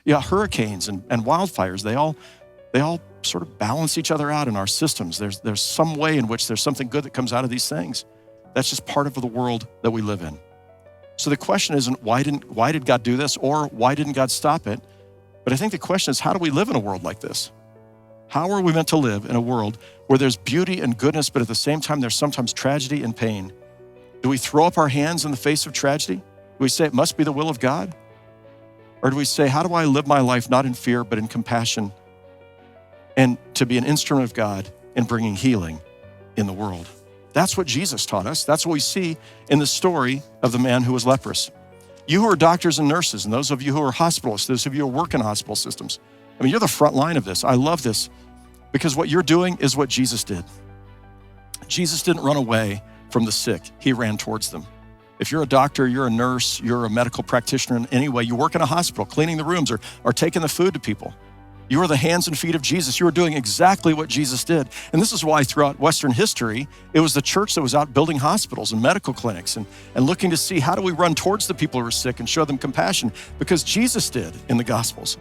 Yeah, hurricanes and wildfires, they all sort of balance each other out in our systems. There's some way in which there's something good that comes out of these things. That's just part of the world that we live in. So the question isn't why did God do this, or why didn't God stop it? But I think the question is, how do we live in a world like this? How are we meant to live in a world where there's beauty and goodness, but at the same time there's sometimes tragedy and pain? Do we throw up our hands in the face of tragedy? Do we say it must be the will of God? Or do we say, how do I live my life not in fear, but in compassion, and to be an instrument of God in bringing healing in the world? That's what Jesus taught us. That's what we see in the story of the man who was leprous. You who are doctors and nurses, and those of you who are hospitalists, those of you who work in hospital systems, I mean, you're the front line of this. I love this because what you're doing is what Jesus did. Jesus didn't run away from the sick. He ran towards them. If you're a doctor, you're a nurse, you're a medical practitioner in any way, you work in a hospital, cleaning the rooms or taking the food to people. You are the hands and feet of Jesus. You are doing exactly what Jesus did. And this is why throughout Western history, it was the church that was out building hospitals and medical clinics and looking to see how do we run towards the people who are sick and show them compassion, because Jesus did in the Gospels.